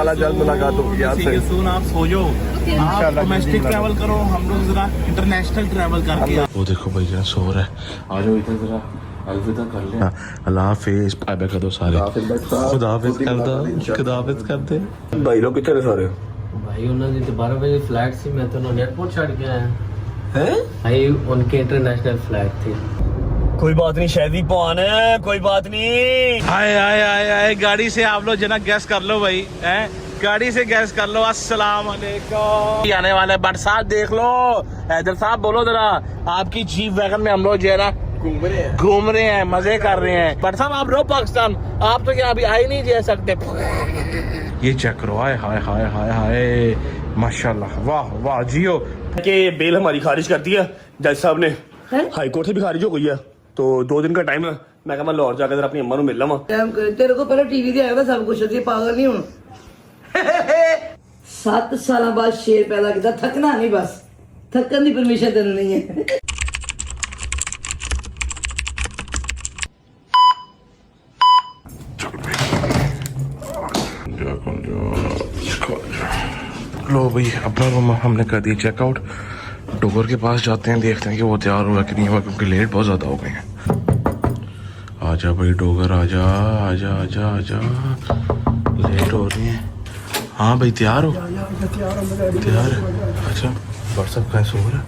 जल्द मुलाकात होगी आपसे। सुन आप सो जाओ, आप डोमेस्टिक ट्रैवल करो, हम लोग जरा इंटरनेशनल ट्रैवल करके। वो देखो भाई जान सो रहा है, आ जाओ इधर जरा अलविदा कर ले। अल्लाह हाफिज, बाय बाय कर दो सारे। खुदा हाफिज कर दो, खुदा हाफिज कर दे। भाई लोग कितने सारे भाई उन्होंने 12 बजे फ्लाइट थी, मैं तो उन्होंने एयरपोर्ट छड़ के आया हैं। भाई उनके इंटरनेशनल फ्लाइट थी। कोई बात नहीं, शायद पहुंच है, कोई बात नहीं। आए आए आए आए, गाड़ी से आप लोग जना गैस कर लो भाई, हैं गाड़ी से गैस कर लो। अस्सलाम वालेकुम आने वाले बट साहब देख लो, हैदर साहब बोलो जरा, आपकी जीप वैगन में हम लोग जो है ना घूम रहे हैं, मजे कर रहे हैं। बट साहब आप रहो पाकिस्तान, आप तो क्या अभी आ ही नहीं जा सकते। ये चेक करो, हाय हाय हाय हाय हाय, माशाल्लाह, वाह वाह जियो। कि बेल हमारी खारिज कर दी है जज साहब ने, हाई कोर्ट से भी खारिज हो गई है, तो 2 दिन का टाइम है। मैं कहा मैं लाहौर जाकर जरा अपनी अम्मा को मिल लवा। तेरे को पहले टीवी ते आया था सब कुछ, असि पागल नहीं हूं। 7 साल बाद शेर पैदा किया, थकना नहीं, बस थकन की परमिशन तेन नहीं है। लो भाई अपना रूम हमने कर दिया चेकआउट। डोगर के पास जाते हैं, देखते हैं कि वो तैयार हुआ कि नहीं हुआ, क्योंकि लेट बहुत ज्यादा हो गए हैं। आजा भाई डोगर, आजा आजा आजा आजा, लेट हो रही है। हाँ भाई तैयार हो, तैयार है। अच्छा व्हाट्सअप का सो रहा है,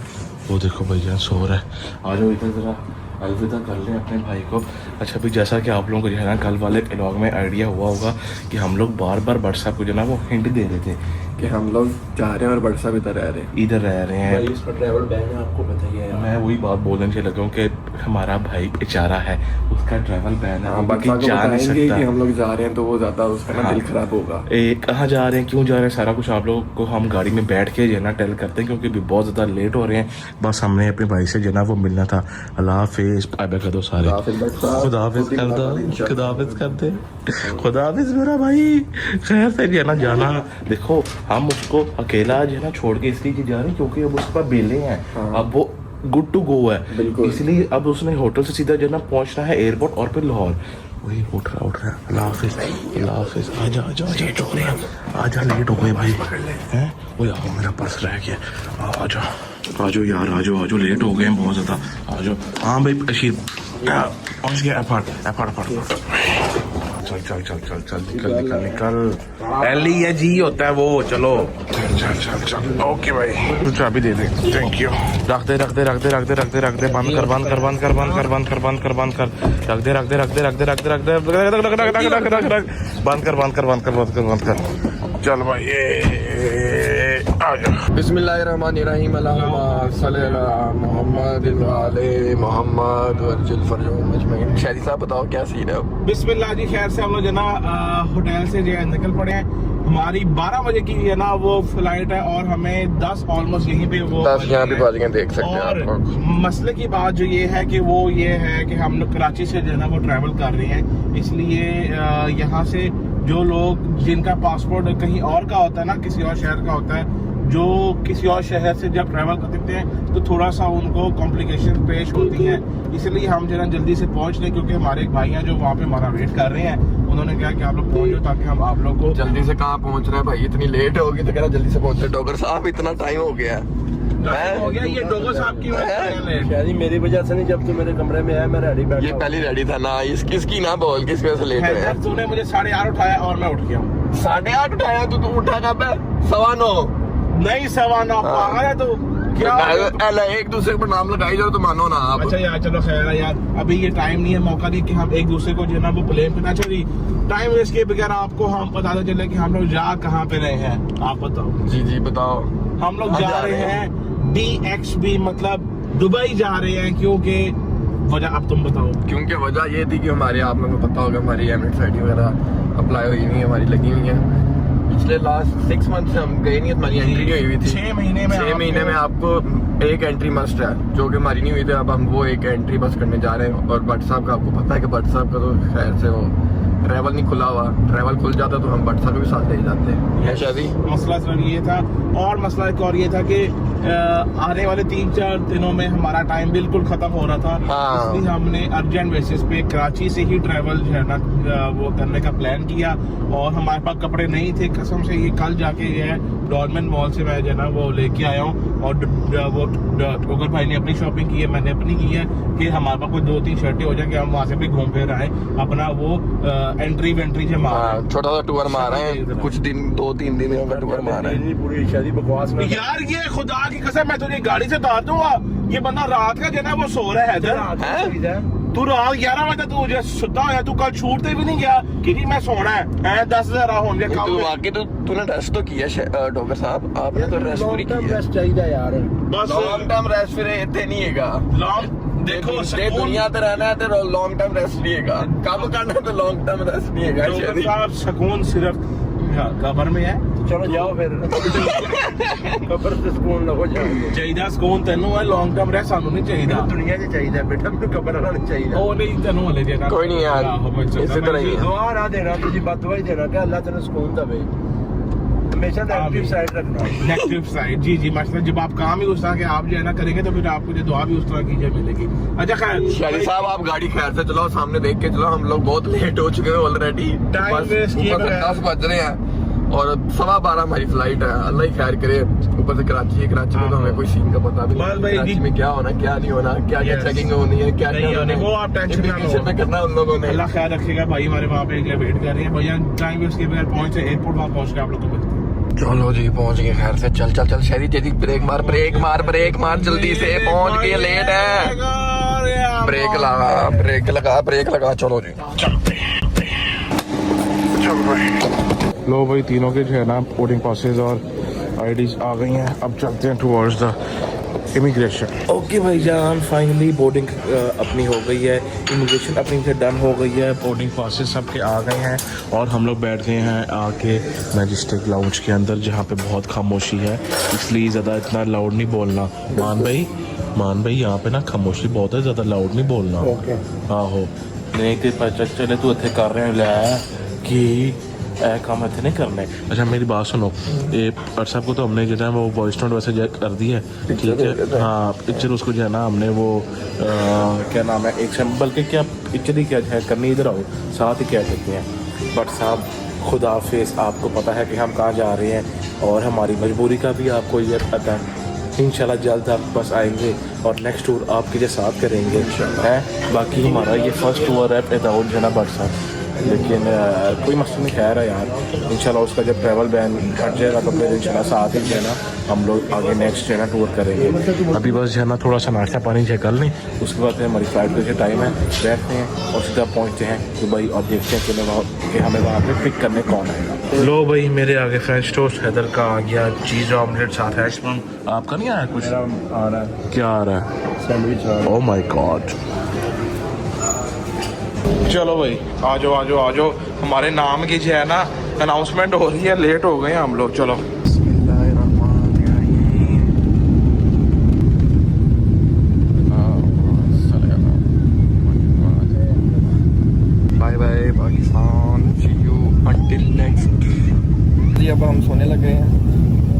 वो देखो भाई जान सो रहा है। आ जाओ इधर जरा अलविदा कर लें अपने भाई को। अच्छा भाई जैसा कि आप लोगों को जो है ना कल वाले व्लॉग में आइडिया हुआ होगा कि हम लोग बार बार व्हाट्सएप को जो ना वो हिंट दे रहे थे कि हम लोग जा रहे हैं और व्हाट्सएप इधर रह रहे हैं। इस पर ट्रैवल बैन है, आपको पता ही है। मैं वही बात बोलने से लगा कि हमारा भाई बेचारा है, उसका ट्रैवल बैन है, बाकी जा नहीं सकता कि हम लोग जा रहे हैं तो वो ज्यादा उसका ना दिल खराब होगा। कहाँ जा रहे हैं, क्यों जा रहे हैं, सारा कुछ आप लोगों को हम गाड़ी में बैठ के जो है ना टेल करते हैं, क्योंकि अभी बहुत ज्यादा लेट हो रहे हैं। बस हमने अपने भाई से जो है ना वो मिलना था। अल्लाह हाफिज, बाय बाय कर दो सारे। खुदा हाफिज कर दो, खुदा हाफिज कर दे, खुदा हाफिज मेरा भाई। खैर से जो है ना जाना, देखो हम उसको अकेला जो है ना छोड़ के इसलिए जा रहे हैं क्योंकि अब उस पर बेले हैं। अब वो गुड टू गो है, इसलिए अब उसने होटल से सीधा जो है ना पहुंचना है एयरपोर्ट और फिर लाहौर। वही उठ रहा है। अल्लाह हाफिज, अल्लाह हाफिज। आजा आजा आजा, लेट हो गए, आजा लेट हो गए भाई हैं। वो यार मेरा पर्स रह गया, आजा आजो यार, आजो लेट हो गए हैं बहुत ज्यादा, आजो। हाँ भाई अशीर पहुंच गया एयरपोर्ट। चल निकल। एली है जी होता है वो, चलो चल ओके भाई, तू चाबी दे दे, थैंक यू। रख दे बंद कर। चल भाई बिस्मिल्लाहिर्रहमानिर्रहीम, अल्लाहुम्मा सल्ली अला मुहम्मद व आले मुहम्मद वरजिल फरजूम अजमईन। शादी साहब बताओ क्या सीन है? बिस्मिल्लाह जी, खैर से हम लोग जो ना होटल से जो है निकल पड़े हैं। हमारी 12 बजे की है ना वो फ्लाइट है और हमें 10 ऑलमोस्ट यहीं पे वो 10 यहाँ पे पहुंच गए, देख सकते हैं आप लोग। मसले की बात जो ये है कि वो ये है कि हम लोग कराची से जो है ना वो ट्रैवल कर रहे हैं, इसलिए यहाँ से जो लोग जिनका पासपोर्ट कहीं और का होता है ना, किसी और शहर का होता है, जो किसी और शहर से जब ट्रैवल करते हैं तो थोड़ा सा उनको कॉम्प्लिकेशन पेश होती हैं, इसलिए हम जो है जल्दी से पहुंच रहे, क्योंकि हमारे एक भाई हैं जो वहाँ पे हमारा वेट कर रहे हैं। उन्होंने कहा कि आप लोग पहुंचो ताकि हम आप लोग को जल्दी से कहाँ पहुंच रहे हैं भाई, इतनी लेट होगी तो कह रहा जल्दी से पहुंचे। डॉक्टर साहब इतना टाइम हो गया हो गया। ये डोगर साहब की शायद मेरी वजह से नहीं, जब तू मेरे कमरे में आया मैं रेडी बैठा। ये पहले रेडी था ना, इसकी ना बोल किस वजह से लेट है। तूने मुझे 8:30 उठाया और मैं उठ गया हूँ। 8:30 उठाया तो तू उठा कब है? 9:15 नहीं 9:15 पागल है तो क्या एक दूसरे पर नाम लगाई जाओ तो मानो ना आप। अच्छा यार चलो खैर है यार, अभी ये टाइम नहीं है, मौका नहीं कि हम एक दूसरे को जो है ना वो ब्लेम करना चाहिए। टाइम वेस्ट के बगैर आपको हम पता चले कि हम लोग जा कहाँ पे रहे हैं, आप बताओ। जी बताओ। हम लोग जा रहे हैं DXB, मतलब दुबई जा रहे हैं। क्योंकि वजह अब तुम बताओ। क्योंकि वजह ये थी कि हमारे, आप लोगों को पता होगा, हमारी एमिरेट्स आईडी वगैरह अप्लाई हुई नहीं, हमारी लगी हुई है। पिछले लास्ट 6 मंथ से हम गए नहीं, हमारी एंट्री नहीं हुई थी। 6 महीने में आपको एक एंट्री मस्ट है, जो कि हमारी नहीं हुई थी। अब हम वो एक एंट्री बस करने जा रहे हैं। और भट्ट साहब का आपको पता है कि भट्ट साहब का तो खैर से वो ट्रैवल नहीं खुला हुआ, ट्रैवल खुल जाता तो हम बटसा को भी साथ ले जाते हैं। है शादी मसला सिर्फ ये था, और मसला एक और ये था कि आने वाले 3-4 दिनों में हमारा टाइम बिल्कुल खत्म हो रहा था। हाँ। इसलिए हमने अर्जेंट बेसिस पे कराची से ही ट्रैवल जो है ना वो करने का प्लान किया, और हमारे पास कपड़े नहीं थे कसम से। ये कल जाके ये है डॉर्मेंट मॉल से मैं जो है ना वो लेके आया हूँ, और वो ठोकर भाई ने अपनी शॉपिंग की है, मैंने अपनी की है, कि हमारे पास कोई 2-3 शर्टें हो जाए कि हम वहाँ से भी घूम फिर आए, अपना वो एंट्री वेंट्री से मार छोटा सा टूर मार रहे हैं, कुछ दिन 2-3 दिन का टूर मार रहे हैं। पूरी शादी बकवास में यार। ये खुदा की कसम मैं तुझे गाड़ी से उतार दूंगा, ये बंदा रात का जो है ना वो सो रहा है इधर। तू रात 11 बजे तू मुझे सुता है, तू कल छूटते भी नहीं गया कि जी मैं सोना है 10,000 होंगे। तू वाकई तूने रेस्ट तो किया डॉक्टर साहब, आपने तो रेस्ट पूरी की है। चाहिए यार, बस लॉन्ग टर्म रेस्ट फिर इतने नहीं हैगा। लॉन्ग देखो जे दुनिया ते रहना है तो लॉन्ग टर्म रेस्ट नहीं हैगा, काम करना है तो लॉन्ग टर्म रेस्ट नहीं हैगा। डॉक्टर साहब सुकून सिर्फ कब्र में है। चलो जाओ फिर कब्र से सुकून लगो जाओ। चाहिए सुकून तेनू है, लॉन्ग टर्म रह सानू नहीं चाहिए। दुनिया से चाहिए बेटा, मैं कब्र वाला नहीं चाहिए। ਉਹ ਨਹੀਂ ਤੈਨੂੰ ਹਲੇ ਦੇਣਾ कोई नहीं यार, इसी तरह ही है। दुआ ना देना, तुझे बददुआ ही देना कि अल्लाह तेरे सुकून दे। हमेशा नेगेटिव साइड रखना। नेगेटिव साइड, जी जी माशाल्लाह। जब आप काम ही उस तरह के आप जो है ना करेंगे तो फिर आपको जो दुआ भी उस तरह की जो मिलेगी। अच्छा खैर शादी साहब, आप गाड़ी खैर से चलाओ, सामने देख के चलो, हम लोग बहुत लेट हो चुके हैं ऑलरेडी। Time waste किए बगैर। 10 बज रहे हैं और 12:15 हमारी फ्लाइट है। अल्लाह ही खैर करे। ऊपर से कराची है, कराची में तो हमें कोई सीन का पता भी बस नहीं, भाई कराची जी। में क्या होना क्या नहीं होना, क्या क्या Yes। चेकिंग होनी है, क्या नहीं क्या होनी, वो आप टेंशन ना लो। में करना है उन लोगों ने। अल्लाह ख्याल रखेगा भाई, हमारे वहाँ पे वेट कर रहे हैं भैया। टाइम वेस्ट किए बगैर पहुंचे एयरपोर्ट, वहाँ पहुंच के आप लोग को मिलते हैं। चलो जी पहुंच गए खैर से। चल चल चल शहरी जल्दी ब्रेक मार ब्रेक मार ब्रेक मार, जल्दी से पहुंच गए, लेट है। ब्रेक लगा ब्रेक लगा ब्रेक लगा। चलो जी लो भाई, तीनों के जो है ना बोर्डिंग पासेस और आईडीज आ गई हैं। अब चलते हैं टुवर्ड्स द इमिग्रेशन। ओके भाई जान, फाइनली बोर्डिंग अपनी हो गई है, इमिग्रेशन अपनी से डन हो गई है, बोर्डिंग पासेस सबके आ गए हैं और हम लोग बैठ गए हैं आके मैजेस्टिक लाउंज के अंदर, जहाँ पे बहुत खामोशी है, इसलिए ज़्यादा इतना लाउड नहीं बोलना। मान भाई यहाँ पे ना खामोशी बहुत है, ज़्यादा लाउड नहीं बोलना। आहो नहीं तो पता चले तू इतने कर रहे लै कि काम इतने नहीं करने। अच्छा मेरी बात सुनो, ये व्हाट्सएप को तो हमने जो है वो वॉइस नोट वैसे कर दी है, ठीक है। हाँ पिक्चर उसको जो है ना हमने वो क्या नाम है, एक बल्कि क्या पिक्चर ही क्या है करनी, इधर आओ साथ ही क्या कहते हैं। बट साहब खुदा हाफिज़, आपको पता है कि हम कहाँ जा रहे हैं और हमारी मजबूरी का भी आपको ये पता है। इंशाल्लाह जल्द आप बस आएंगे और नेक्स्ट टूर आपके जो साथ करेंगे है। बाकी हमारा ये फर्स्ट टूर है विदाउट जो है ना बट साहब, लेकिन कोई मसला नहीं, खैर है यार। इंशाल्लाह उसका जब ट्रैवल बैन हट जाएगा तो फिर इंशाल्लाह साथ ही जो है ना हम लोग आगे नेक्स्ट जो है ना टूर करेंगे। अभी बस जो है ना थोड़ा सा नाश्ता पानी जो कर लें, उसके बाद हमारी फ्लाइट का जो टाइम है बैठते हैं और सीधा पहुँचते हैं दुबई और देखते हैं कि हमें वहाँ पर पिक करने कौन आएगा। लो भाई मेरे आगे फ्रेंच टोस्ट हैदर का आ गया, चीज़ ऑमलेट साथ है। आपका नहीं आया कुछ? आ रहा है। क्या आ रहा है? सैंडविच। Oh my God. चलो भाई आ जाओ आ जाओ आ जाओ, हमारे नाम की जो है ना अनाउंसमेंट हो रही है, लेट हो गए हम लोग। चलो bye bye Pakistan, see you until next. जी अब हम सोने लग गए हैं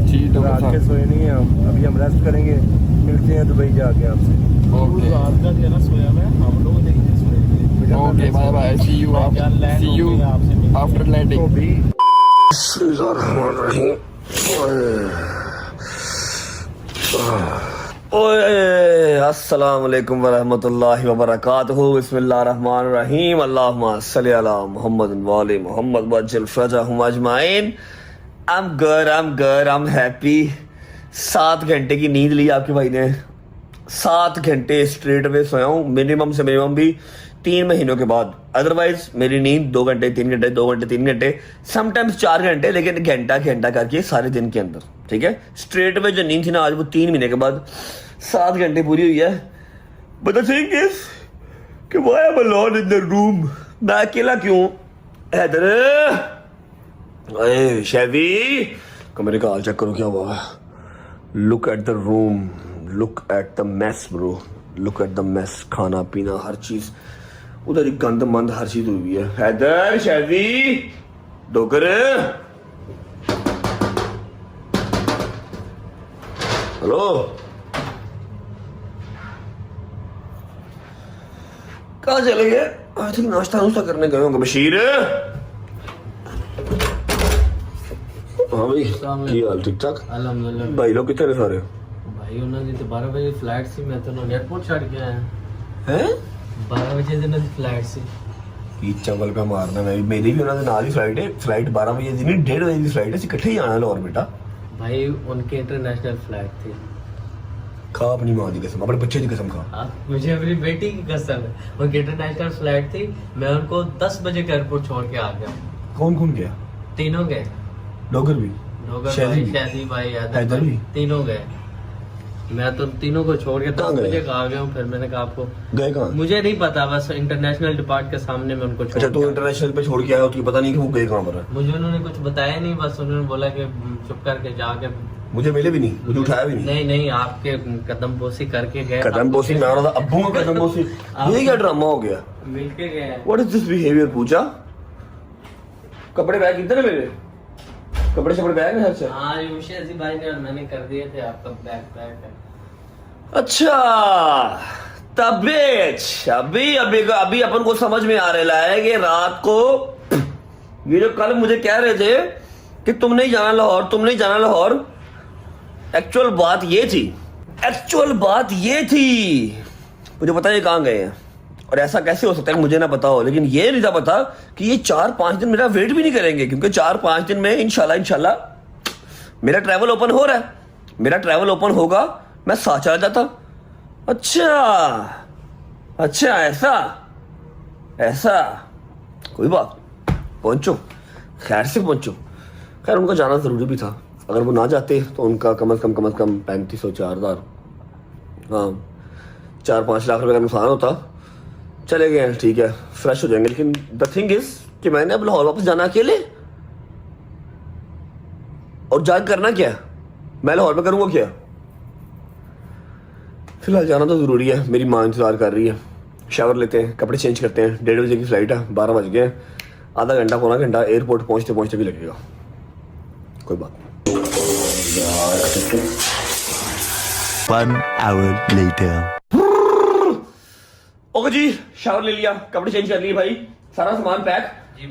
जी। तो रात के सोए नहीं है, अभी हम रेस्ट करेंगे, मिलते हैं दुबई जाके आपसे। ओके रात का जो है ना सोया मैं, हम लोग नहीं सोए। Okay bye bye, see you after landing. ओए अस्सलाम वालेकुम वरहमतुल्लाहि वबरकातुहू। बिस्मिल्लाहिर्रहमानिर्रहीम। अल्लाहुम्मा सल्ली अला मुहम्मद व आले मुहम्मद वज्जिल फरजहुम अजमाइन। I am happy. 7 घंटे की नींद ली आपके भाई ने, 7 घंटे स्ट्रेट वे सोया हूँ, मिनिमम से मिनिमम भी 3 महीनों के बाद। अदरवाइज मेरी नींद 2 घंटे 3 घंटे 2 घंटे 3 घंटे, समटाइम्स 4 घंटे, लेकिन घंटा घंटा करके सारे दिन के अंदर, ठीक है। स्ट्रेट वे जो नींद थी ना आज वो 3 महीने के बाद 7 घंटे पूरी हुई है। बट द थिंग इज कि why am alone in the room, मैं अकेला क्यों? हैदर अरे शेवी को मेरे कॉल चेक करो क्या हुआ है। Look at the room, look at the mess bro, look at the mess. खाना पीना हर चीज उधर एक गंद मंद हर चीज हुई है। हैदर शादी डोकर, हेलो कहाँ चले गए? आई थिंक नाश्ता नुश्ता करने गए होंगे। बशीर, हाँ भाई की हाल? ठीक ठाक अल्हम्दुलिल्लाह। भाई लोग कितने ने सारे? भाई उन्होंने तो 12 बजे फ्लाइट सी, मैं तो एयरपोर्ट छड़ के आया हैं 12 बजे दिन फ्लाइट सी। की चवल का मारना। मेरी भी उन्होंने नाल ही फ्लाइट है। फ्लाइट 12 बजे दी नहीं, 1:30 बजे की फ्लाइट है। इकट्ठे ही आना लाहौर बेटा। भाई उनकी इंटरनेशनल फ्लाइट थी। खा अपनी माँ की कसम, अपने बच्चे की कसम खा। मुझे अपनी बेटी की कसम है, उनकी इंटरनेशनल फ्लाइट थी। मैं उनको 10 बजे का एयरपोर्ट छोड़ के आ गया। कौन कौन गया? तीनों गए। डोगर भी, डोगर शादी भाई, भी? शादी भाई, हैदर हैदर भी? भाई, तीनों गए। मैं तो तीनों को छोड़ के कहाँ 10 गए? बजे का आ गया हूँ। फिर मैंने कहा आपको गए कहाँ? मुझे नहीं पता, बस इंटरनेशनल डिपार्ट के सामने मैं उनको छोड़ अच्छा, तो के इंटरनेशनल पे छोड़ के आया हो, तुझे पता नहीं कि वो गए कहाँ पर है? मुझे उन्होंने कुछ बताया नहीं, बस उन्होंने बोला कि चुप करके जाके। मुझे मिले भी नहीं, मुझे उठाया भी नहीं। नहीं नहीं, आपके कदम बोसी करके गए। कदम बोसी मैं रहा था, अब्बू का कदम बोसी। ये क्या ड्रामा हो गया? मिल के गए। What is this behaviour? पूछा कपड़े बैग कितने मेरे? कपड़े शपड़े बैग है अच्छा। हाँ यूशी अजी भाई ने और मैंने कर दिए थे, आपका बैग पैक है। अच्छा तबीयत अभी अभी अभी अपन को समझ में आ रहा है कि रात को ये जो कल मुझे कह रहे थे कि तुम नहीं जाना लाहौर, तुम नहीं जाना लाहौर, एक्चुअल बात ये थी। मुझे पता है ये कहाँ गए हैं, और ऐसा कैसे हो सकता है कि मुझे ना पता हो। लेकिन ये नहीं था पता कि ये 4-5 दिन मेरा वेट भी नहीं करेंगे, क्योंकि 4-5 दिन में इंशाल्लाह मेरा ट्रैवल ओपन हो रहा है। मेरा ट्रैवल ओपन होगा, मैं साथ चला जाता। अच्छा ऐसा कोई बात, पहुंचो खैर से पहुंचो। खैर उनका जाना जरूरी भी था। अगर वो ना जाते तो उनका कम से कम 3500 4,000 हाँ 4-5 लाख रुपए का नुकसान होता। चले गए हैं, ठीक है, फ्रेश हो जाएंगे। लेकिन द थिंग इज कि मैंने अब लाहौर वापस जाना अकेले, और जाके करना क्या है? मैं लाहौर में करूंगा क्या? फिलहाल जाना तो जरूरी है। मेरी माँ इंतजार कर रही है। शावर लेते हैं, कपड़े चेंज करते हैं। 1:30 बजे की फ्लाइट है, 12 बज गए। आधा घंटा पौना घंटा एयरपोर्ट पहुंचते पहुंचते भी लगेगा। कोई बात नहीं। 1 hour later. ओके जी, शावर ले लिया, कपड़े चेंज कर लिए भाई, सारा सामान पैक,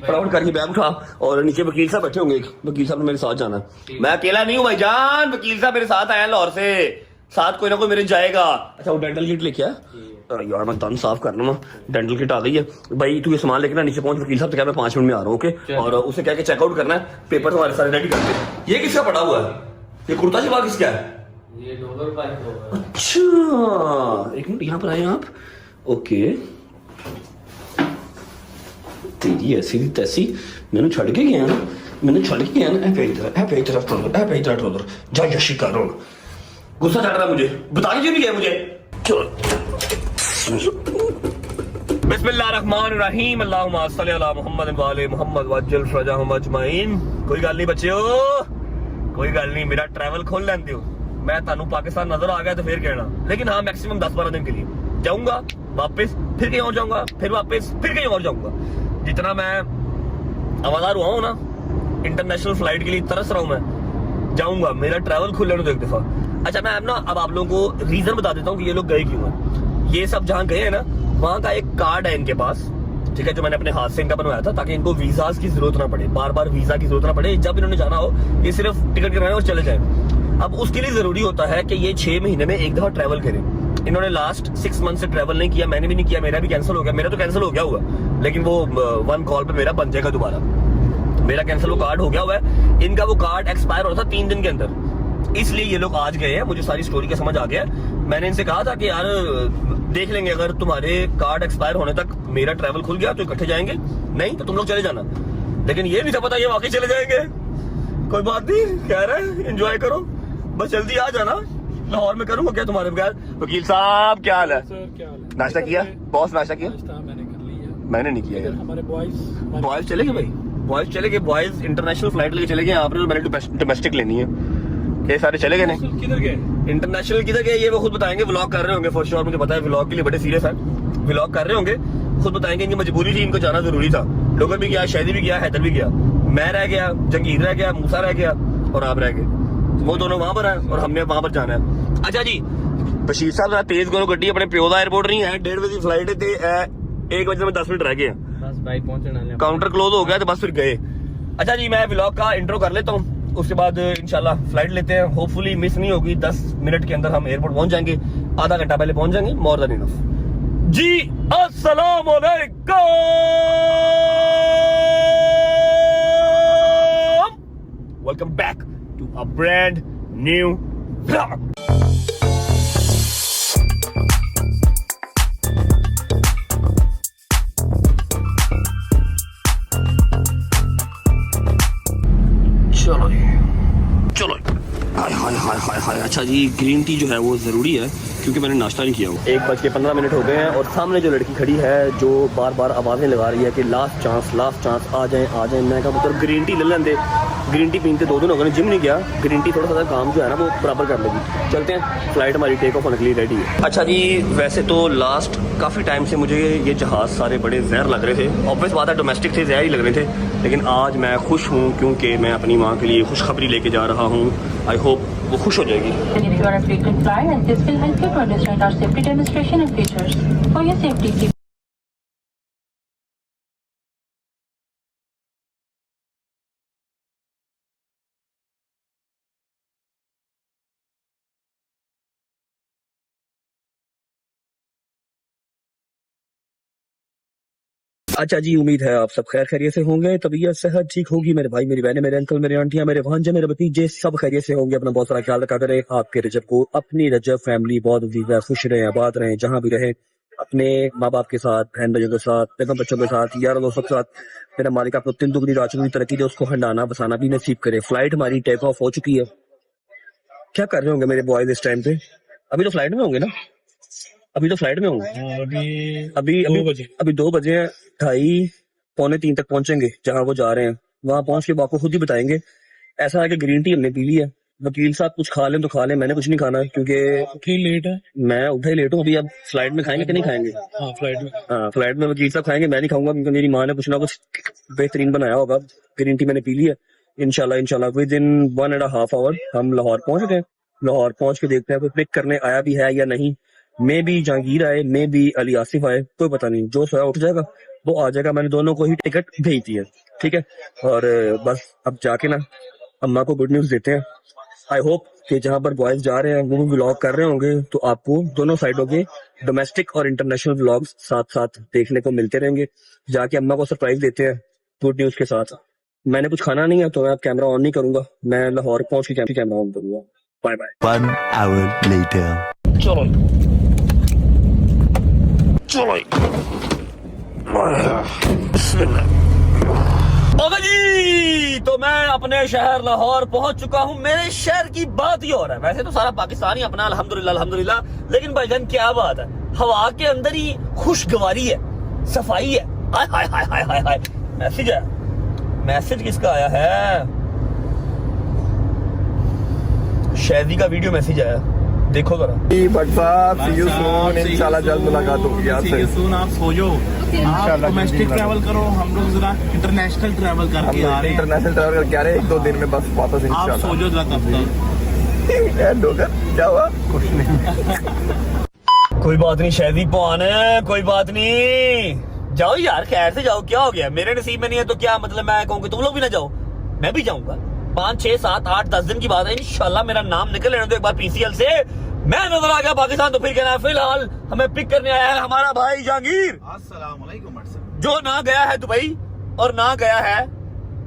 फटाफट करके बैग उठा। और नीचे वकील साहब बैठे होंगे। वकील साहब ने मेरे साथ जाना है। मैं अकेला नहीं हूँ भाईजान, वकील साहब मेरे साथ आया लाहौर से। साथ कोई ना कोई मेरे जाएगा। अच्छा वो डेंटल किट लेके आया यार, मैं दंत साफ करना ना। डेंटल किट आ गई है भाई। तू ये सामान लेके ना नीचे पहुंच, वकील साहब से कह मैं 5 मिनट में आ रहा हूँ। ओके, और उसे कह के चेकआउट करना है। पेपर तुम्हारे सारे रेडी करते हैं। ये किसका पड़ा हुआ है? ये कुर्ता शिवार किसका है? ये डोगर भाई को। अच्छा एक मिनट, यहाँ पर आए आप। ओके, तेरी ऐसी थी तैसी, मैंने छड़ के गया ना, उधर जा यशी करो। गुस्सा चढ़ रहा है मुझे, बता के क्यों नहीं गया मुझे? चलो बिस्मिल्लाहिर्रहमानिर्रहीम, अल्लाहुम्मा सल्ली अला मुहम्मद व आले मुहम्मद वज्जल फरजहुम अजमाइन। कोई गल नहीं बच्चों, कोई गल नहीं, मेरा ट्रैवल खोल लें दियो। मैं तानू पाकिस्तान नजर आ गया तो फिर कहना। लेकिन हाँ मैक्सिमम 10-12 दिन के लिए जाऊंगा, वापस फिर कहीं और जाऊंगा, फिर वापस फिर कहीं और जाऊंगा। जितना मैं हवादार हुआ हूँ ना, इंटरनेशनल फ्लाइट के लिए तरस रहा हूँ। मैं जाऊंगा, मेरा ट्रैवल खुल लेने दो एक दफा। अच्छा मैं अब आप लोगों को रीजन बता देता हूँ कि ये लोग गए क्यों हैं। ये सब जहाँ गए हैं ना, वहाँ का एक कार्ड है इनके पास, ठीक है, जो मैंने अपने हाथ से इनका बनवाया था, ताकि इनको वीजाज की जरूरत ना पड़े, बार बार वीजा की जरूरत ना पड़े। जब इन्होंने जाना हो ये सिर्फ टिकट करवाएं और चले जाए। अब उसके लिए जरूरी होता है कि ये 6 महीने में एक दफा ट्रैवल करें। इन्होंने लास्ट 6 मंथ से ट्रैवल नहीं किया, मैंने भी नहीं किया, मेरा भी कैंसिल हो गया। मेरा तो कैंसिल हो गया हुआ, लेकिन वो 1 कॉल पे मेरा बन जाएगा दोबारा। मेरा कैंसिल वो कार्ड हो गया हुआ है। इनका वो कार्ड एक्सपायर हो रहा था 3 दिन के अंदर, इसलिए ये लोग आज गए हैं। मुझे सारी स्टोरी का समझ आ गया। मैंने इनसे कहा था कि यार देख लेंगे, अगर तुम्हारे कार्ड एक्सपायर होने तक मेरा ट्रैवल खुल गया तो इकट्ठे जाएंगे, नहीं तो तुम लोग चले जाना। लेकिन ये नहीं था पता ये वाकई चले जाएंगे। कोई बात नहीं, कह रहे हैं एंजॉय करो, बस जल्दी आ जाना। लाहौर में करूंगा क्या तुम्हारे बगैर। वकील साहब क्या हाल है? नाश्ता किया? बॉस नाश्ता किया? मैंने कर लिया। मैंने नहीं किया यार। हमारे बॉयज चले गए भाई, बॉयज चले गए। बॉयज इंटरनेशनल फ्लाइट लेके चले गए। यहाँ पर मैंने डोमेस्टिक लेनी है। ये सारे चले गए नहीं। किधर गए? इंटरनेशनल किधर गए ये वो खुद बताएंगे। व्लॉग कर रहे होंगे फॉर श्योर, मुझे पता है व्लॉग के लिए बड़े सीरियस है, व्लॉग कर रहे होंगे। खुद बताएंगे इनकी मजबूरी थी, इनको जाना जरूरी था। लोगों भी गया, शहदी भी गया, हैदर भी गया, मैं रह गया, जंगीर रह गया, मूसा रह गया और आप रह गए। वो दोनों वहां पर है और हमने वहां पर जाना है। अच्छा जी बशीर साहब तेज करो गड्डी, अपने प्यो का एयरपोर्ट नहीं है, 1:30 बजे फ्लाइट है, 1 बजे में 10 मिनट रह गए हैं, बस भाई पहुंचना, काउंटर क्लोज हो गया तो बस फिर गए। अच्छा जी मैं व्लॉग का इंट्रो कर लेता हूँ, उसके बाद इंशाल्लाह फ्लाइट लेते हैं, होपफुली मिस नहीं होगी। 10 मिनट के अंदर हम एयरपोर्ट पहुंच जाएंगे, आधा घंटा पहले पहुंच जाएंगे, मोर देन इनफ। जी अस्सलाम वालेकुम, welcome back to a brand new vlog. चलो चलो, हाय हाय हाय हाय हाय। अच्छा जी ग्रीन टी जो है वो ज़रूरी है क्योंकि मैंने नाश्ता नहीं किया हुआ। 1:15 हो गए हैं और सामने जो लड़की खड़ी है जो बार बार आवाज़ें लगा रही है कि लास्ट चांस आ जाएं आ जाएं। मैं कहा पुत्र ग्रीन टी ले लेंदे, ग्रीन टी पीते 2 दिन हो गए, जिम नहीं गया, ग्रीन टी थोड़ा सा काम जो है ना वो बराबर कर लेगी। चलते हैं, फ्लाइट हमारी टेक ऑफ होने के लिए रेडी है। अच्छा जी वैसे तो लास्ट काफ़ी टाइम से मुझे ये जहाज़ सारे बड़े जहर लग रहे थे, ऑब्वियस बात है डोमेस्टिक थे, जहर ही लग रहे थे, लेकिन आज मैं खुश हूँ क्योंकि मैं अपनी माँ के लिए खुशखबरी लेके जा रहा हूँ। आई होप वो खुश हो जाएगी। If you are a frequent flyer, and this will help you to understand our safety demonstration and features. For your safety, keep अच्छा जी उम्मीद है आप सब खैर खैरियत से होंगे, तबीयत सेहत ठीक होगी, मेरे भाई मेरी बहनें मेरे अंकल मेरे आंटियां मेरे भांजे मेरे भतीजे सब खैरियत से होंगे। अपना बहुत सारा ख्याल रखा करें, आपके रजब को अपनी रजब फैमिली बहुत अजीज है, खुश रहें आबाद रहें जहाँ भी रहें, अपने माँ बाप के साथ, बहन भाइयों के साथ, बेगम बच्चों के साथ, यार दोस्तों के साथ। मेरा मालिक आपको 3 दुगनी रात चुगनी तरक्की दे, उसको हंडाना बसाना भी नसीब करे। फ्लाइट हमारी टेक ऑफ हो चुकी है। क्या कर रहे होंगे मेरे बॉयज इस टाइम पे? अभी तो फ्लाइट में होंगे ना, अभी तो फ्लाइट में होंगे, अभी 2 बजे हैं, 2:30 पौने 3 तक पहुंचेंगे जहां वो जा रहे हैं। वहां पहुंच के आपको खुद ही बताएंगे। ऐसा है कि ग्रीन टी हमने पी ली है, वकील साहब कुछ खा लें तो खा लें, मैंने कुछ नहीं खाना क्योंकि लेट है, मैं उठा ही लेट हूँ। अभी अब फ्लाइट में खाएंगे कि नहीं खाएंगे? फ्लाइट में वकील साहब खाएंगे, मैं नहीं खाऊंगा क्योंकि मेरी माँ ने कुछ ना कुछ बेहतरीन बनाया होगा। ग्रीन टी मैंने पी ली है। इंशाल्लाह विद इन 1.5 आवर हम लाहौर पहुंच गए। लाहौर पहुंच के देखते हैं कोई पिक करने आया भी है या नहीं। मे भी जहांगीर आए, मे भी अली आसिफ आए, कोई पता नहीं, जो सोया उठ जाएगा वो आ जाएगा। मैंने दोनों को ही टिकट भेज दी है, ठीक है। और बस अब जाके ना अम्मा को गुड न्यूज देते हैं। आई होप कि जहां पर बॉयज जा रहे हैं वो व्लॉग कर रहे होंगे तो आपको दोनों साइडों के डोमेस्टिक और इंटरनेशनल व्लॉग्स साथ साथ देखने को मिलते रहेंगे। जाके अम्मा को सरप्राइज देते हैं गुड न्यूज के साथ। मैंने कुछ खाना नहीं है तो मैं अब कैमरा ऑन नहीं करूंगा, मैं लाहौर पहुंच के कैमरा ऑन करूंगा। Bye bye. 1 hour later. चलो चलो ओके जी, तो मैं अपने शहर लाहौर पहुंच चुका हूं। मेरे शहर की बात ही और है, वैसे तो सारा पाकिस्तान ही अपना अल्हम्दुलिल्लाह, लेकिन भाईजान क्या बात है, हवा के अंदर ही खुशगवारी है, सफाई है। हाय हाय हाय हाय हाय हाय। मैसेज आया, मैसेज किसका आया है? शहदी का वीडियो मैसेज आया, देखो जरा। इंशाल्लाह जल्द मुलाकात होगी आपसे। आप सो जाओ, आप डोमेस्टिक ट्रैवल करो, हम लोग जरा इंटरनेशनल ट्रैवल करके आ रहे हैं। इंटरनेशनल ट्रैवल करके आ रहे हैं, 1-2 दिन में बस वापस आप सो जाओ जरा तब तक। क्या हुआ? कुछ नहीं। कोई बात नहीं शहदी पवान है, कोई बात नहीं, जाओ यार खैर से जाओ। क्या हो गया, मेरे नसीब में नहीं है तो क्या मतलब मैं कहूँ कि तुम लोग भी ना जाओ? मैं भी जाऊंगा। 5, 6, 7, 8, 10 दिन की बात है, इंशाल्लाह मेरा नाम निकल लेने दो एक बार PCL से। मैं नजर आ गया पाकिस्तान तो फिर कहना है। फिलहाल हमें पिक करने आया है हमारा भाई जहांगीर, जो ना गया है दुबई और ना गया है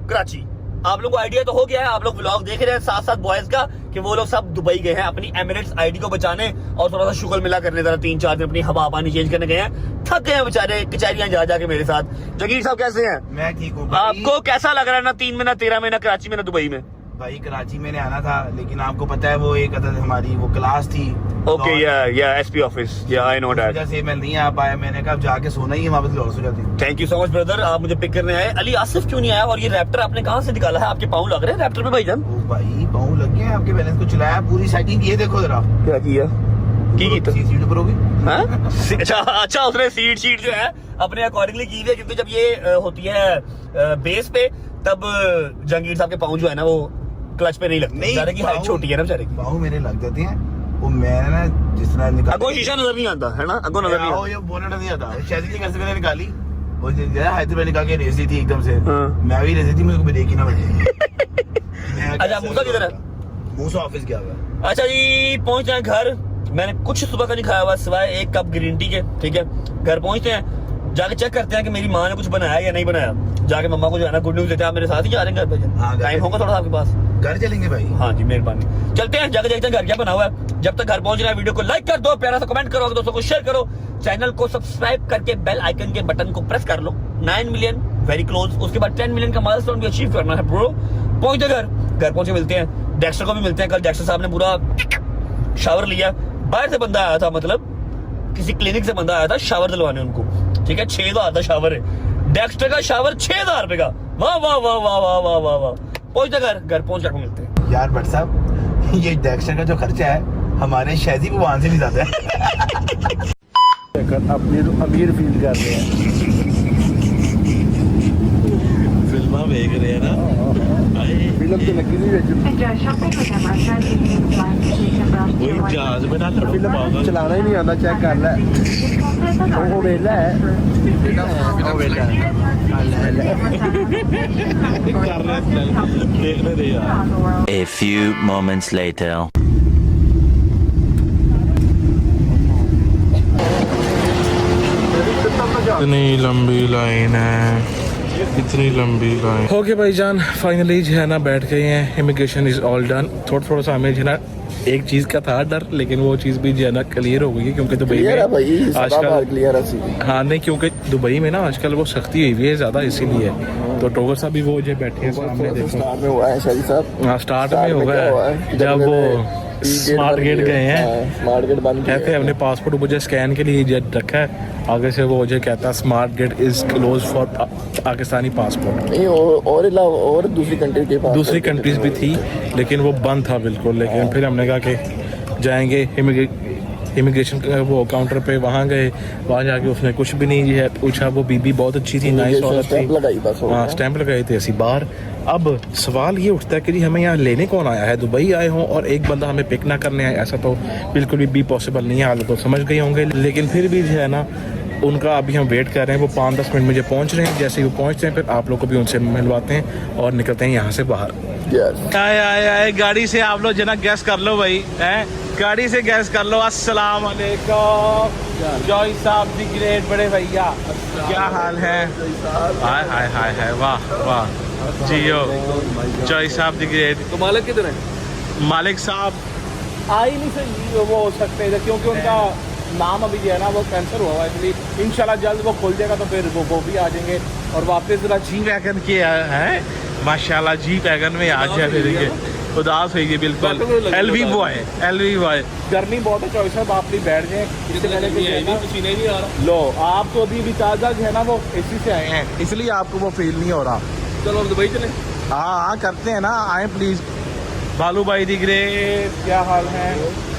कराची। आप लोगों को आइडिया तो हो गया है, आप लोग व्लॉग देख रहे हैं साथ साथ बॉयज का कि वो लोग सब दुबई गए हैं अपनी एमिरेट्स आईडी को बचाने और थोड़ा सा शुगर मिला करने, जरा 3-4 दिन अपनी हवा पानी चेंज करने गए हैं। थक गए हैं बेचारे कचहरियां जा जाके मेरे साथ। जहांगीर साहब कैसे हैं? मैं ठीक हूँ। आपको कैसा लग रहा है ना 3 महीना 13 महीना कराची में ना दुबई में? भाई कराची में आना था, लेकिन आपको पता है वो एक अदद हमारी वो क्लास थी। ओके या एसपी ऑफिस, या आई नो दैट। वजह से मैं नहीं आ पाया, मैंने कहा जाके सोना ही है, वापस लौट सो जाती हूँ। Thank you so much brother, आप मुझे पिक करने आए। अली आसिफ क्यों नहीं आया? और ये रैप्टर आपने कहाँ से निकाला है? आपके पाँव लग रहे हैं रैप्टर पे भाईजान। भाई पाँव लग गए, आपके बैलेंस को चलाया, पूरी सेटिंग की है, देखो जरा क्या किया। की कीता सीट पर होगी। हाँ? अच्छा उसने सीट जो है अपने अकॉर्डिंगली की है, क्योंकि जब ये होती है बेस पे तब जहांगीर साहब के पाँव जो है ना वो क्लच पे नहीं लगते, बेचारे की हाइट छोटी है ना बेचारे की। बाहू मेरे लग जाती हैं, वो मैं ना जिस तरह निकाल अगो शीशा नजर नहीं आता है ना, अगो नजर नहीं आता। ये बोनट नहीं आता, शायद नहीं कैसे मैंने निकाली, वो हैदराबाद निकाल के रेस दी थी एकदम से। हाँ। मैं भी रेस दी थी, मुझे ब्रेक ही ना बजे। अच्छा मूसा किधर है? मूसा ऑफिस गया हुआ है। अच्छा जी पहुंच जाए घर, मैंने कुछ सुबह का नहीं खाया हुआ सिवाय 1 कप ग्रीन टी के, ठीक है। घर पहुंचते हैं, जाके चेक करते हैं कि मेरी माँ ने कुछ बनाया या नहीं बनाया। जाके मम्मा को जो है ना गुड न्यूज देते हैं, आप मेरे साथ ही जा रहे हैं घर पे? हाँ, टाइम होगा थोड़ा आपके पास? घर चलेंगे भाई। हाँ जी मेहरबानी, चलते हैं जाके देखते हैं घर क्या बना हुआ है। जब तक घर पहुंच रहा है वीडियो को लाइक कर दो, प्यारा सा कमेंट करो, दोस्तों को शेयर करो, चैनल को सब्सक्राइब करके बेल आइकन के बटन को प्रेस कर लो। 9 मिलियन वेरी क्लोज, उसके बाद 10 मिलियन का माइलस्टोन भी अचीव करना है ब्रो। पहुंचते घर पहुंचे मिलते हैं, डेक्स्टर को भी मिलते हैं। कल डेक्स्टर साहब ने पूरा शावर लिया, बाहर से बंदा आया था, मतलब किसी क्लिनिक से बंदा आया था शावर दिलवाने उनको, ठीक है। 6,000 का शावर है, डेक्स्टर का शावर 6,000 रुपए का। वाह वाह वाह वाह वाह वाह वाह वाह। पहुंचते घर पहुंच जाकर मिलते हैं। यार भट्ट साहब, ये डेक्स्टर का जो खर्चा है हमारे शहजी भगवान से भी ज्यादा है। अमीर फील कर रहे हैं, फिल्मा देख रहे हैं ना, फिल्म तो लगी नहीं Enjoy shopping with Amazon Indian Flying Station Branch वही जहाज में ना लड़ो पागल। चलाना ही नहीं आता, चेक कर ले। वो वेला है, देखने दे यार। A few moments later. इतनी लंबी लाइन है, इतनी लंबी लाइन। ओके भाईजान, फाइनली जो है ना बैठ गए हैं, इमिग्रेशन इज ऑल डन। थोड़ा सा हमें जो है ना एक चीज का था डर, लेकिन वो चीज भी जो है ना क्लियर हो गई है, क्योंकि दुबई में आजकल क्लियर है। हाँ नहीं, क्योंकि दुबई में ना आजकल वो सख्ती हुई है ज्यादा, इसीलिए। तो टोगर साहब भी वो जो बैठे हैं सामने, देखो स्टार्ट में हुआ है शादी साहब। हाँ स्टार्ट में हो गया है, जब वो स्मार्ट गेट गए हैं, स्मार्ट गेट बंद कहते हैं अपने पासपोर्ट मुझे स्कैन के लिए जब रखा है, आगे से वो मुझे कहता है smart gate is close for Pakistani passport. नहीं, और दूसरी कंट्री के पास, दूसरी कंट्रीज भी थी लेकिन वो बंद था बिल्कुल। लेकिन फिर हमने कहा कि जाएंगे इमिग्रेशन वो काउंटर पे, वहाँ गए, वहाँ जाके उसने कुछ भी नहीं है पूछा। वो बीबी बहुत अच्छी थी, नाइस औरत थी, हाँ स्टैंप लगाई थे ऐसी बाहर। अब सवाल ये उठता है कि जी हमें यहाँ लेने कौन आया है, दुबई आए हों और एक बंदा हमें पिक ना करने आए, ऐसा तो बिल्कुल भी पॉसिबल नहीं है। हालत तो समझ गए होंगे, लेकिन फिर भी जो है ना उनका अभी हम वेट कर रहे हैं। वो 5-10 मिनट मुझे पहुँच रहे हैं, जैसे ही वो पहुँचते हैं फिर आप लोग को भी उनसे मिलवाते हैं और निकलते हैं यहाँ से बाहर। आए गाड़ी से आप लोग जना गैस कर लो भाई, हैं गाड़ी से गैस कर लो। अस्सलाम वालेकुम जॉय साहब दी ग्रेट बड़े भैया, क्या हाल है? हाय हाय हाय हाय, वाह वाह जियो जॉय साहब दी ग्रेट। तो मालिक किधर है? मालिक साहब आ ही नहीं सही, वो हो सकते हैं क्योंकि उनका नाम अभी जो है ना वो कैंसिल हुआ है, इसलिए इंशाल्लाह जल्द वो खुल जाएगा तो फिर वो भी आ जाएंगे। और वापस जरा जी वैगन के है माशाल्लाह, जी वैगन में आ जाए उदास हुई बिल्कुल। एलवी बॉय गर्मी बहुत है, चॉइस साहब आप भी बैठ जाए। लो आप तो अभी ताज़ा जो है ना वो एसी से आए हैं, इसलिए आपको वो फील नहीं हो रहा। चलो हम दुबई चले। हाँ करते हैं ना, आए प्लीज। बालू भाई दी ग्रेट, क्या हाल है?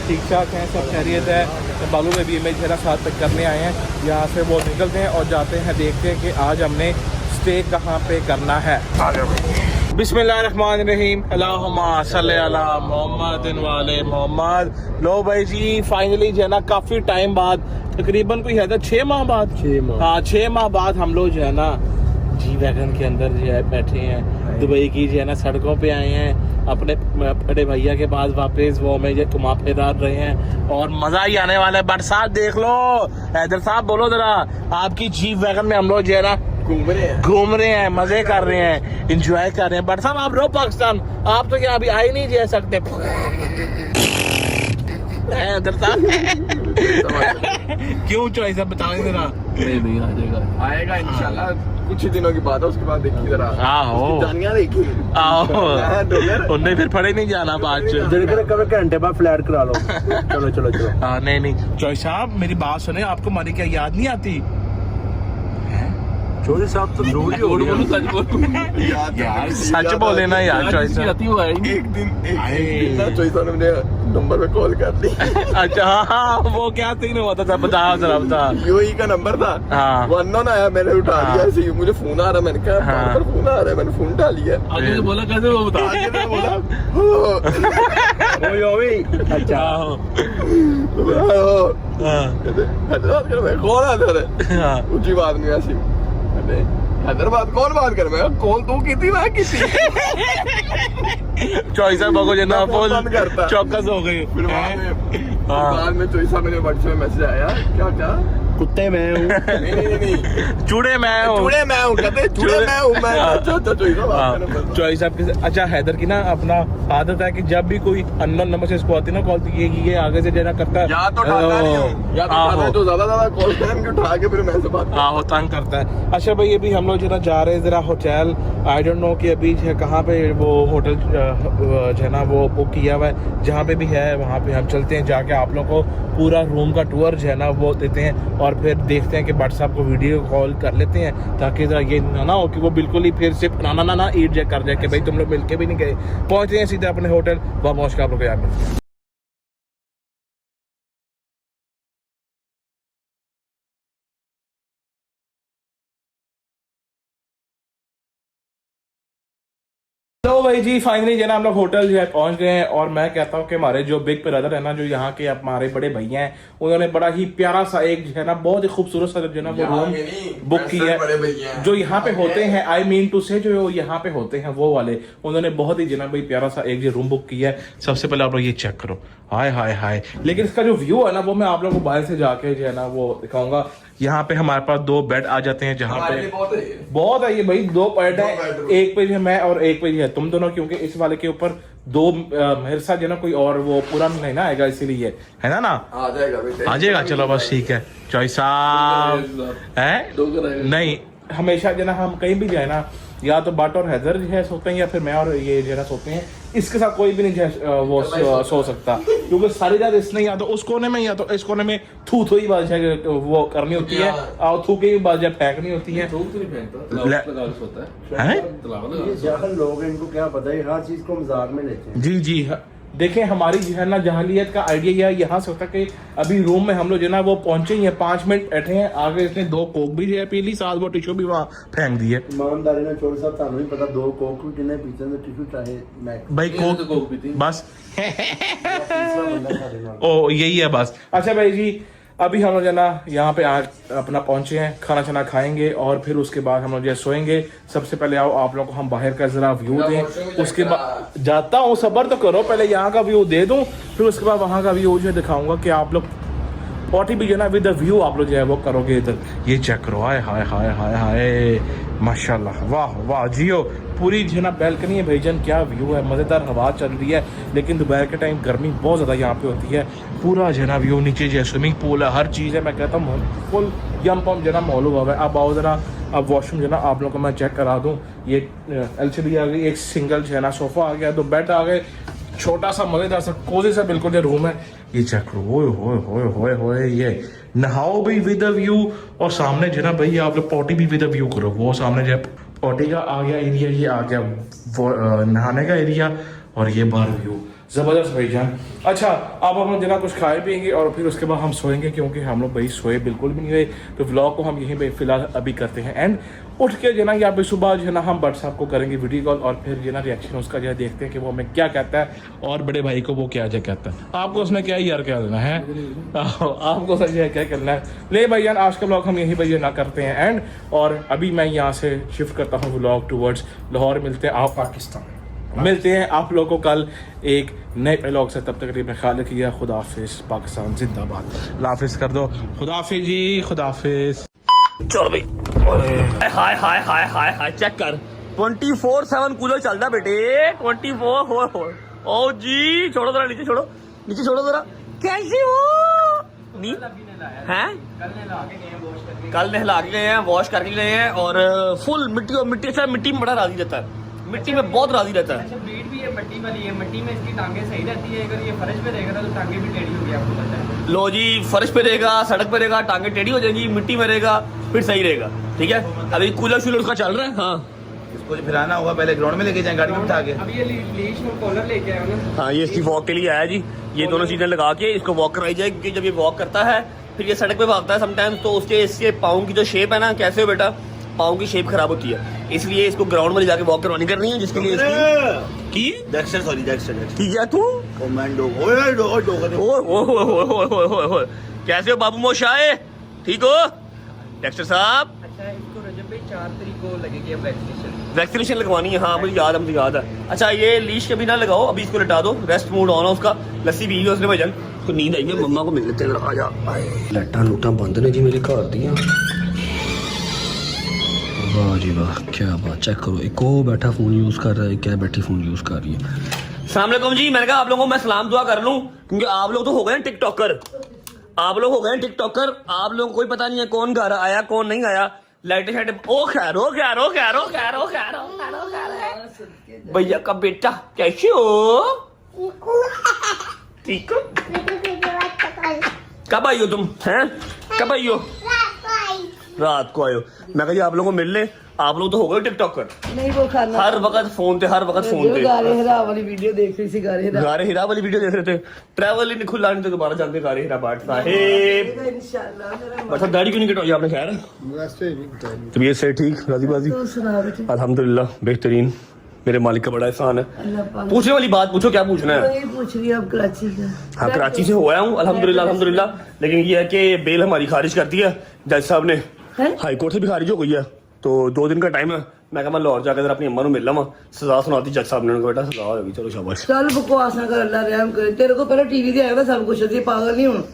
ठीक ठाक हैं, सब खैरियत है। तो बालू भाई भी मेरे मेरा साथ तक करने आए हैं, यहाँ से वो निकलते हैं और जाते हैं, देखते हैं कि आज हमने स्टे कहाँ पे करना है। बिस्मिल्लाहिर्रहमानिर्रहीम, अल्लाहुम्मा सल्ली अला मुहम्मदिन वाले मोहम्मद। लो भाई जी फाइनली जो है ना काफ़ी टाइम बाद, तकरीबन कोई है 6 माह बाद, 6 माह बाद हम लोग जो है ना जी वैगन के अंदर जो है बैठे हैं, दुबई की जो है ना सड़कों पे आए हैं, अपने बड़े भैया के पास वापस वो हमें घुमा फिरा रहे हैं और मज़ा ही आने वाला है। बट साहब देख लो, हैदर साहब बोलो जरा, आपकी जी वैगन में हम लोग जो है ना घूम रहे हैं, मजे कर रहे हैं, इंजॉय कर रहे हैं। बट साहब आप रहो पाकिस्तान, आप तो क्या अभी आ ही नहीं जा सकते। क्यों चॉइस है बताओ जरा। नहीं आ जाएगा, आएगा इंशाल्लाह, कुछ ही दिनों की बात है, उसके बाद देखिए जरा। आहो उन्हें फिर फड़े नहीं जाना बाद घंटे बाद फ्लैट करा लो। चलो चलो चलो। हाँ नहीं चॉइस साहब मेरी बात सुने, आपको हमारी क्या याद नहीं आती? चौधरी साहब तो झूठ ही हो गया यार, सच बोले ना यार चॉइस। एक दिन ना चॉइस ने मुझे नंबर पे कॉल कर दी। अच्छा हाँ, वो क्या सीन हुआ था बता जरा बता। यूएई का नंबर था, हाँ। वो अननोन आया, मैंने उठा लिया ऐसे ही, मुझे फोन आ रहा, मैंने कहा हाँ। पर फोन आ रहा है, मैंने फोन उठा लिया। आगे से बोला कैसे वो बता। आगे से बोला हो यूएई। अच्छा हैदराबाद कर, मैं कौन है ऊंची बात नहीं ऐसी। हैदराबाद कौन बात कर, मैं कॉल तू की थी, मैं की थी। चॉइस को जना फुल बंद करता। चौकस हो गई। फिर बाद में चॉइसा मेरे व्हाट्सएप में मैसेज आया, क्या क्या कुत्ते मैं हूँ। नहीं चूड़े मैं हूँ, चूड़े मैं हूँ, कहते चूड़े मैं हूँ मैं। अच्छा चॉइसा बात करना। चॉइस आपके। अच्छा हैदर की ना अपना आदत है कि जब भी कोई अननोन नंबर से इसको आती है ना कॉल, ये आगे से जना करता है, या तो उठाता नहीं हूँ, या तो उठाता है, जो ज्यादा कॉल करें उठा के फिर मैं से बात। आहो तंग करता है। अच्छा भाई अभी हम लोग जना जा रहे हैं जरा होटल, आई डोंट नो कि अभी कहाँ पे वो होटल जो है ना वो बुक किया हुआ है, जहाँ पे भी है वहाँ पे हम चलते हैं, जाके आप लोग को पूरा रूम का टूर जो है ना वो देते हैं, और फिर देखते हैं कि भट्ट साहब को वीडियो कॉल कर लेते हैं, ताकि जरा ये ना हो कि वो बिल्कुल ही फिर से ना ईट जे कर जाए कि भाई तुम लोग मिलके भी नहीं गए। पहुँचते हैं सीधे अपने होटल, वहाँ पहुँच के आप लोग यहाँ मिलते हैं। तो भाई जी फाइनली जो ना हम लोग होटल जो है पहुंच गए हैं, और मैं कहता हूँ कि हमारे जो बिग ब्रदर है ना, जो यहाँ के हमारे बड़े भैया हैं, उन्होंने बड़ा ही प्यारा सा एक जो है ना बहुत ही खूबसूरत सा जो है ना वो रूम बुक किया है। जो यहाँ पे होते हैं, आई मीन टू से जो यहाँ पे होते हैं वो वाले, उन्होंने बहुत ही जो ना भाई प्यारा सा एक जो रूम बुक किया है। सबसे पहले आप लोग ये चेक करो, हाय हाय हाय। लेकिन इसका जो व्यू है ना वो मैं आप लोगों को बाहर से जाके जो है ना वो दिखाऊंगा। यहाँ पे हमारे पास 2 बेड आ जाते हैं, जहाँ पे बहुत है ये भाई, 2 बेड है, एक पे है मैं और एक पे है तुम दोनों, क्योंकि इस वाले के ऊपर 2 मेरे साथ जो ना कोई और वो पूरा नहीं ना आएगा, इसीलिए है ना आ जाएगा आ जाएगा। चलो बस ठीक है। चॉइस साहब है नहीं, हमेशा जो ना हम कहीं भी जाए ना, या तो बट और हैदर जो है सोते हैं, या फिर मैं और ये जो है सोते हैं, इसके साथ कोई भी नहीं जो है वो सो सकता, क्योंकि सारी रात इसने या तो उस कोने में या तो इस कोने में थू ही बात वो करनी होती है, और थू की बात फेंकनी होती है। लोग इनको क्या पता है, हर चीज को मजाक में लेते हैं। जी जी देखें, हमारी जो है ना जहालियत का आइडिया यह यहाँ से होता है कि अभी रूम में हम लोग जो ना वो पहुंचे ही हैं, 5 मिनट बैठे हैं, आगे इसने 2 कोक भी जो है पी ली, साथ वो टिश्यू भी वहाँ फेंक दिए। ईमानदारी ने चोर साहब थानू नहीं पता 2 कोक कितने पीछे में टिश्यू चाहे भाई कोक भी थी बस। ओ यही है बस। अच्छा भाई जी अभी हम लोग जो ना यहाँ पे अपना पहुंचे हैं, खाना छाना खाएंगे और फिर उसके बाद हम लोग जो सोएंगे। सबसे पहले आओ आप लोग को हम बाहर का जरा व्यू दें, उसके बाद जाता हूँ, सब्र तो करो, पहले यहाँ का व्यू दे दूँ, फिर उसके बाद वहाँ का व्यू जो दिखाऊंगा कि आप लोग पॉटी भी जो ना विद द व्यू आप लोग जो है वो करोगे। इधर ये चेक करो, हाय हाय हाय हाय हाय माशाल्लाह, वाह वाह जियो, पूरी जो ना बैल्कनी है भाईजान, क्या व्यू है, मज़ेदार हवा चल रही है। लेकिन दोपहर के टाइम गर्मी बहुत ज़्यादा यहाँ पे होती है। पूरा जो ना व्यू, नीचे जो स्विमिंग पूल है, हर चीज़ है, मैं कहता हूँ फुल यम पम जो ना मॉल हुआ है। अब आओ ज़रा, अब वॉशरूम जो ना आप लोगों को मैं चेक करा दूँ। ये LCD आ गई, एक सिंगल जो है ना सोफ़ा आ गया, 2 बेड आ गए, छोटा सा मज़ेदार सा कोजी सा बिल्कुल जो रूम है। ये चेक करो, ओए होए होए होए होए, ये नहाओ भी विद अ व्यू, और सामने जो ना भाई आप लोग पॉटी भी विद अ व्यू करो। वो सामने जो पॉटी का आ गया एरिया, ये आ गया वो नहाने का एरिया, और ये बाहर व्यू ज़बरदस्त भाईजान। अच्छा अब हम लोग जना कुछ खाए पिएंगे और फिर उसके बाद हम सोएंगे, क्योंकि हम लोग भाई सोए बिल्कुल भी नहीं गए। तो व्लॉग को हम यहीं पे फिलहाल अभी करते हैं एंड। उठ के जना यहाँ पे सुबह जो है ना हम भट्ट साहब को करेंगे वीडियो कॉल, और फिर जो ना रिएक्शन उसका जो है देखते हैं कि वो हमें क्या कहता है, और बड़े भाई को वो क्या जो कहता है। आपको उसमें क्या यार क्या देना है, आपको सच है क्या करना है। ले भाईजान आज का व्लॉग हम यहीं पर ना करते हैं एंड। और अभी मैं यहाँ से शिफ्ट करता हूँ व्लॉग टूवर्ड्स लाहौर। मिलते हैं आप पाकिस्तान, मिलते हैं आप लोगों को कल एक नए व्लॉग से। तब तक अपना ख्याल रखिए। खुदा हाफिज़, पाकिस्तान जिंदाबाद। हाफिज़ कर दो, खुदा हाफिज़ जी, खुदा हाफिज़। चलो भाई, हाय हाय हाय हाय हाय चेक कर, 24/7 कूलर चलता बेटे, 24 ओ जी। छोड़ो जरा, नीचे छोड़ो, नीचे छोड़ो जरा। कैसे हो नी हैं? कल नहला के गए हैं, वॉश करके गए हैं, और फुल मिट्टी, और मिट्टी से मिट्टी में बड़ा राजी रहता है, मिट्टी में बहुत राजी रहता है। ये मट्टी वाली है, मट्टी में इसकी टांगे सही रहती है, अगर ये फर्श पे रहेगा तो टांगे भी टेढ़ी होगी, आपको पता है। लो जी, फर्श पे रहेगा, सड़क पे रहेगा, टांगे टेढ़ी हो जाएगी, मिट्टी में रहेगा फिर सही रहेगा। ठीक है, अभी कूलर शूलर उसका चल रहा है। हाँ, इसको फिराना होगा, पहले ग्राउंड में लेके जाए गाड़ी में बिठा के। अब ये लीश और कॉलर लेके आए हो ना। हाँ, ये इसकी वॉक के लिए आया जी। ये दोनों चीजें लगा के इसको वॉक कराई जाए, क्योंकि जब ये वॉक करता है फिर ये सड़क पे भागता है समटाइम्स, तो उसके इसके पाँव की जो शेप है ना, कैसे हो बेटा, पाँव की शेप खराब होती है, इसलिए इसको ग्राउंड में ले जाके वॉक करवानी करनी है, जिसके लिए इसकी डेक्स्टर सॉरी डेक्स्टर की क्या तू कमांडो कैसे हो बाबू मोशाए, ठीक हो डेक्स्टर साहब? अच्छा, इसको रजब भाई 4 तारीख को लगेगी अब वैक्सीनेशन लगवानी है। हाँ, मुझे याद है। अच्छा, ये लीश कभी ना लगाओ, अभी इसको लटा दो, रेस्ट मूड ऑन है उसका, लस्सी पी उसने भजन, तो नींद आई है, मम्मा को मिल लेते हैं, आ जा। लाइटां लूटां बंद ने जी मेरे घर दियां। वाह जी वाह, क्या बात, चेक करो, एक वो बैठा फोन यूज कर रहा है, क्या बैठी फोन यूज कर रही है। अस्सलाम वालेकुम जी, मैंने कहा आप लोगों को मैं सलाम दुआ कर लूं, क्योंकि आप लोग तो हो गए टिकटॉकर, आप लोग को कोई पता नहीं है कौन घर आया कौन नहीं आया। लाइटें शाइटें, ओ खैर भैया का बेटा कैसे हो, ठीक हो? कब आई हो तुम, हैं कब आई हो? रात को आयो। मैं कहा आप लोगों को मिल ले, आप लोग तो हो गए टिकटॉकर, नहीं वो खाना हर वक्त फोन पे गारे हिरा वाली वीडियो देख रही थी, गारे हिरा वाली वीडियो देख रहे थे। ट्रैवल ही नहीं खुला, नहीं तो दोबारा जानते गारे हिरा बाट साहेब। इंशाल्लाह। अच्छा, दाढ़ी क्यों नहीं कटवाई आपने? खैर तबीयत से ठीक, राजी बाजी? तो सुना बेटे, अल्हम्दुलिल्लाह बेहतरीन, मेरे मालिक का बड़ा एहसान है। अल्लाह पाक। पूछने वाली बात पूछो, क्या पूछना है? वही पूछ रही है अब कराची का। हाँ, कराची से हो आया हूँ अल्हम्दुलिल्लाह, लेकिन ये है कि बेल हमारी खारिज कर दी है जज साहब ने, हाई कोर्ट से भी खारिज हो गई है, तो 2 दिन का टाइम है। मैं कहा मैं लाहौर जाकर जरा अपनी अम्मा को मिल लवा, सजा सुनाती जज साहब ने, उनको बेटा सजा होगी, चलो शाबाश। चल बकवास ना कर, अल्लाह रहम करे, तेरे को पहले टीवी दे आया था सब कुछ, ये पागल नहीं हूँ।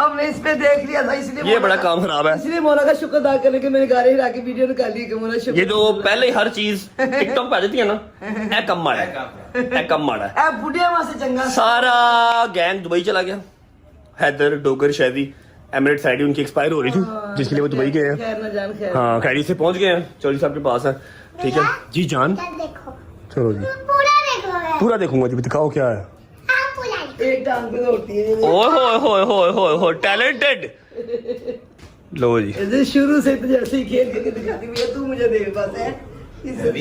हमने इस पे देख लिया था, इसलिए ये बड़ा काम खराब है, इसलिए मौला का शुक्र अदा करने के मेरे गारे हिरा की वीडियो निकाली कि मौला शुक्र। ये जो पहले ही हर चीज टिकटॉक पे आ जाती है ना, ए कम माड़ा है। ए बुढ़िया वहां से चंगा सारा गैंग दुबई चला गया, हैदर डोगर शैदी एमिरेट्स आईडी उनकी एक्सपायर हो रही थी, जिसके लिए वो दुबई गए हैं। खैर न जान खैर। हाँ, खैरी से पहुंच गए हैं, चौधरी साहब के पास है। ठीक है जी जान, चलो जी पूरा देखूंगा जी, दिखाओ क्या है। एक टांग पे दौड़ती है ओहो टैलेंटेड। लो जी, ये शुरू से तो जैसे ही खेल के दिखाती भैया, तू मुझे देख पाता है।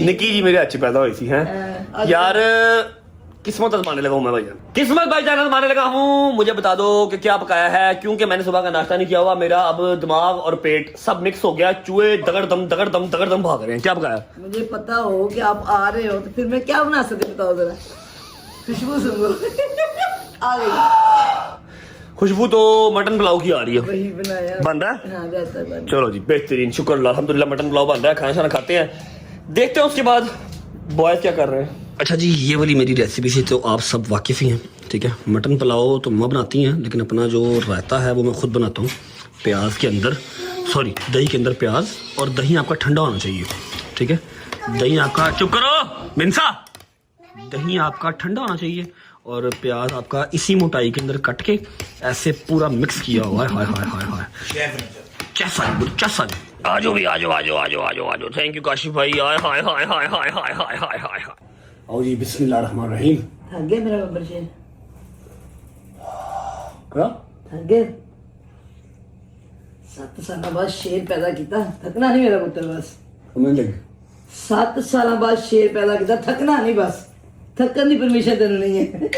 निकी जी मेरे अच्छी पैदा हुई थी हैं यार, किस्मत आजमाने लगा हूँ मैं भाईजान, किस्मत भाईजान आजमाने लगा हूँ। मुझे बता दो कि क्या पकाया है, क्योंकि मैंने सुबह का नाश्ता नहीं किया हुआ, मेरा अब दिमाग और पेट सब मिक्स हो गया, चूहे दगड़ दम भाग रहे हैं। क्या पकाया? मुझे पता हो कि आप आ रहे हो तो फिर मैं क्या बना सकती, बताओ जरा। खुशबू सुनो आ गई खुशबू तो मटन पुलाव की आ रही है, वही बनाया बन रहा है। हाँ, रहता है बन। चलो जी बेहतरीन, शुक्र अल्हम्दुलिल्लाह, मटन पुलाव बन रहा है, खाना शाना खाते हैं, देखते हैं उसके बाद बॉयज क्या कर रहे हैं। अच्छा जी, ये वाली मेरी रेसिपी से तो आप सब वाकिफ़ ही हैं, ठीक है। मटन पुलाव तो मम्मा बनाती हैं, लेकिन अपना जो रायता है वो मैं खुद बनाता हूँ। प्याज के अंदर, सॉरी दही के अंदर प्याज, और दही आपका ठंडा होना चाहिए, ठीक है। दही आपका, चुप करो मिंसा, दही आपका ठंडा होना चाहिए, और प्याज आपका इसी मोटाई के अंदर कट के ऐसे पूरा मिक्स किया हुआ है। हाय हाय हाय हाय, चैसा आ जाओ भी, आ जाओ। थैंक यू काशिफ भाई। हाय आओ जी, बिस्मिल्लाह रहमान रहीम। थक गया मेरा बब्बर शेर, क्या थक गए? 7 साल बाद शेर पैदा किया, थकना नहीं मेरा पुत्र बस। समझ लगे? 7 साल बाद शेर पैदा किया, थकना नहीं बस, थकन की परमिशन तेन नहीं है।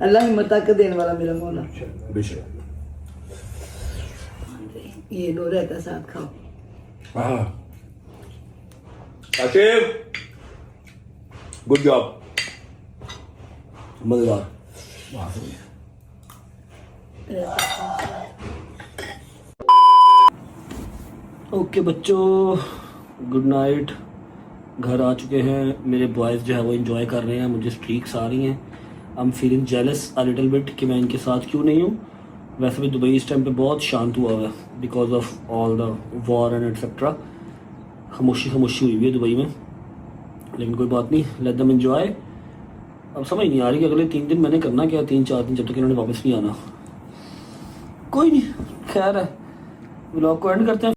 अल्लाह हिम्मत ताकत देने वाला मेरा मौला। बेशक। ये लो रहता साथ खाओ। काशिफ गुड जॉब, मजेदार। ओके बच्चों, गुड नाइट। घर आ चुके हैं, मेरे बॉयज़ जो है वो एंजॉय कर रहे हैं, मुझे स्ट्रीक्स आ रही हैं। I am feeling jealous a little bit कि मैं इनके साथ क्यों नहीं हूँ। वैसे भी दुबई इस टाइम पे बहुत शांत हुआ है because of all the war and etcetera. खामोशी हुई हुई है दुबई में, लेकिन कोई बात नहीं, लेट देम एंजॉय। अब समझ नहीं आ रही कि अगले 3 दिन मैंने करना क्या, 3-4 दिन जब तक इन्होंने वापस नहीं आना। कोई नहीं, खैर है, व्लॉग को एंड करते हैं।